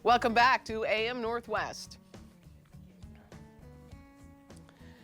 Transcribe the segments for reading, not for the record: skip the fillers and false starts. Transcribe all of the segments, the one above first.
Welcome back to AM Northwest.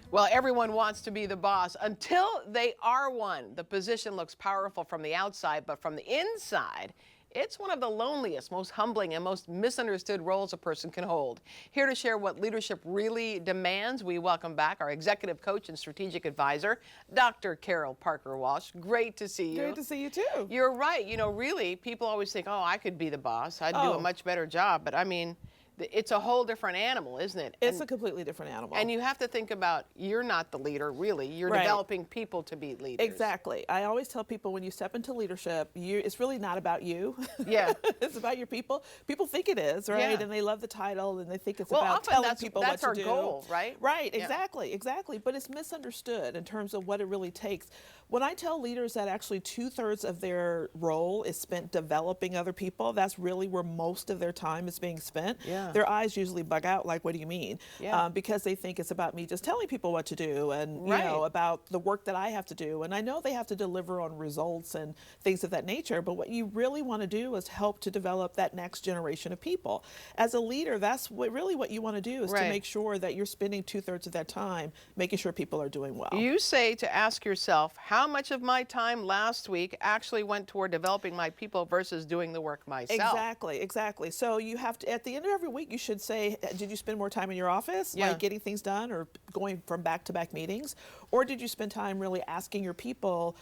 Well, everyone wants to be the boss until they are one. The position looks powerful from the outside, but from the inside, it's one of the loneliest, most humbling, and most misunderstood roles a person can hold. Here to share what leadership really demands, we welcome back our executive coach and strategic advisor, Dr. Carol Parker Walsh. Great to see you. Great to see you too. You're right. You know, really, people always think, oh, I could be the boss. I'd do a much better job. But I mean, it's a whole different animal, isn't it? It's a completely different animal. And you have to think about, you're not the leader, really. You're developing people to be leaders. Exactly. I always tell people when you step into leadership, it's really not about you. Yeah. It's about your people. People think it is, right? Yeah. And they love the title and they think it's well, about often telling people what to do. That's our goal, right? Right, Yeah. exactly. But it's misunderstood in terms of what it really takes. When I tell leaders that actually 2/3 of their role is spent developing other people, that's really where most of their time is being spent. Yeah. Their eyes usually bug out, like, what do you mean? Yeah. Because they think it's about me just telling people what to do and, Right. you know, about the work that I have to do. And I know they have to deliver on results and things of that nature, but what you really want to do is help to develop that next generation of people. As a leader, that's really what you want to do is to make sure that you're spending 2/3 of that time making sure people are doing well. You say to ask yourself, how much of my time last week actually went toward developing my people versus doing the work myself? Exactly. So you have to, at the end of every week, you should say, did you spend more time in your office, like getting things done or going from back-to-back meetings? Or did you spend time really asking your people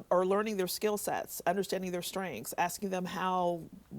or learning their skill sets, understanding their strengths, asking them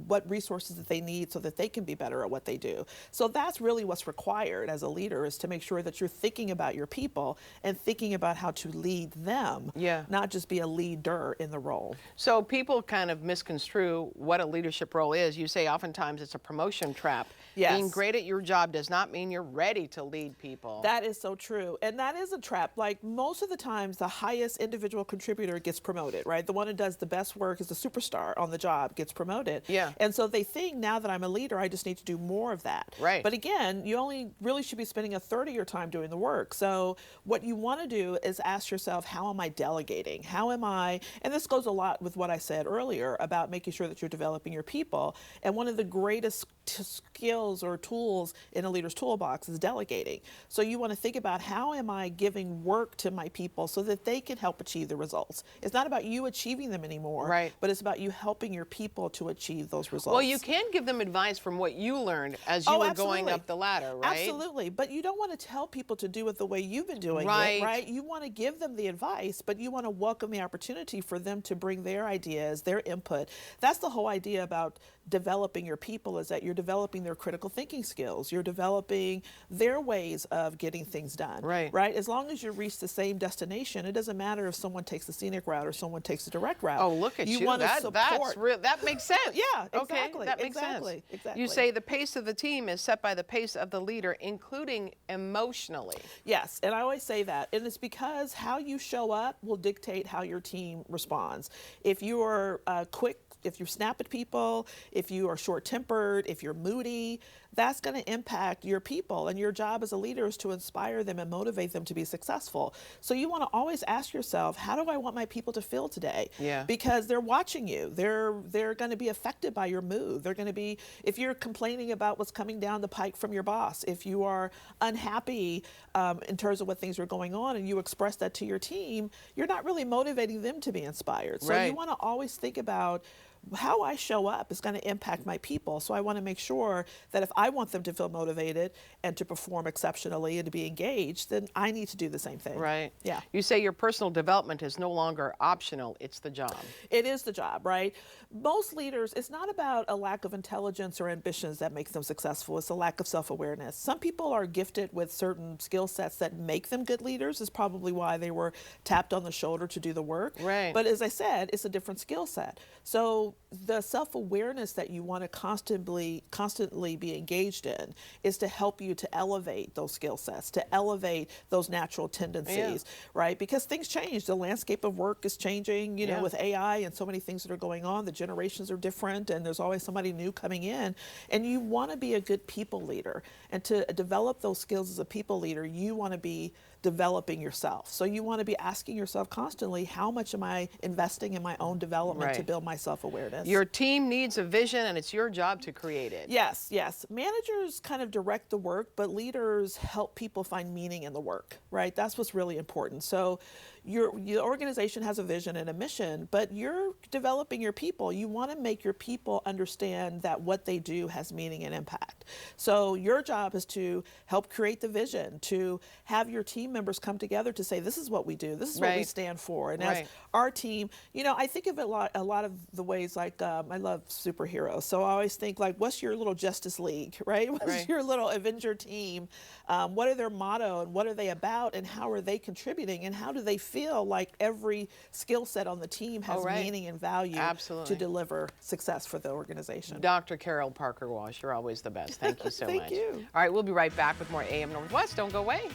what resources that they need so that they can be better at what they do? So that's really what's required as a leader, is to make sure that you're thinking about your people and thinking about how to lead them, not just be a leader in the role. So people kind of misconstrue what a leadership role is. You say oftentimes it's a promotion trap. Yes. Being great at your job does not mean you're ready to lead people. That is so true. And that is a trap. Like, most of the times, the highest individual contributor gets promoted, right? The one who does the best work, is the superstar on the job, gets promoted. Yeah. And so they think, now that I'm a leader, I just need to do more of that. Right. But again, you only really should be spending 1/3 of your time doing the work. So what you want to do is ask yourself, how am I delegating? How am I, and this goes a lot with what I said earlier about making sure that you're developing your people. And one of the greatest skills or tools in a leader's toolbox is delegating. So you want to think about, how am I giving work to my people so that they can help achieve the results? It's not about you achieving them anymore, but it's about you helping your people to achieve those results. Well, you can give them advice from what you learned as you were going up the ladder, right? Absolutely. But you don't want to tell people to do it the way you've been doing it, right? You want to give them the advice, but you want to welcome the opportunity for them to bring their ideas, their input. That's the whole idea about developing your people, is that you're developing their critical thinking skills. You're developing their ways of getting things done. Right? As long as you reach the same destination, it doesn't matter if someone takes the scenic route or someone takes the direct route. Oh, look at you. Want to that's real. That makes sense. Yeah, exactly. Okay, that makes sense. Exactly. You say the pace of the team is set by the pace of the leader, including emotionally. Yes, and I always say that. And it's because how you show up will dictate how your team responds. If you are quick, if you snap at people, if you are short-tempered, if you're moody, that's going to impact your people. And your job as a leader is to inspire them and motivate them to be successful. So you want to always ask yourself, how do I want my people to feel today? Yeah. Because they're watching you. They're going to be affected by your mood. They're going to be, if you're complaining about what's coming down the pike from your boss, if you are unhappy in terms of what things are going on, and you express that to your team, you're not really motivating them to be inspired. So you want to always think about, how I show up is going to impact my people. So I want to make sure that if I want them to feel motivated and to perform exceptionally and to be engaged, then I need to do the same thing. Right. Yeah. You say your personal development is no longer optional, it's the job. It is the job, right? Most leaders, it's not about a lack of intelligence or ambitions that makes them successful. It's a lack of self-awareness. Some people are gifted with certain skill sets that make them good leaders. Is probably why they were tapped on the shoulder to do the work. Right. But as I said, it's a different skill set. So the self-awareness that you want to constantly be engaged in is to help you to elevate those skill sets, to elevate those natural tendencies, right? Because things change. The landscape of work is changing, you know, with AI and so many things that are going on. The generations are different, and there's always somebody new coming in. And you want to be a good people leader. And to develop those skills as a people leader, you want to be developing yourself. So you want to be asking yourself constantly, how much am I investing in my own development to Right. build my self-awareness? Your team needs a vision, and it's your job to create it. Yes, yes. Managers kind of direct the work, but leaders help people find meaning in the work, right? That's what's really important. So your organization has a vision and a mission, but you're developing your people. You want to make your people understand that what they do has meaning and impact. So your job is to help create the vision, to have your team members come together to say, this is what we do, this is what we Right. stand for. And Right. as our team, you know, I think of it a lot of the ways like I love superheroes. So I always think like, what's your little Justice League, right? What's Right. your little Avenger team? What are their motto and what are they about and how are they contributing and how do they feel like every skill set on the team has right. meaning and value Absolutely. to deliver success for the organization? Dr. Carol Parker Walsh, you're always the best. Thank you so Thank much. you. All right, we'll be right back with more AM Northwest. Don't go away.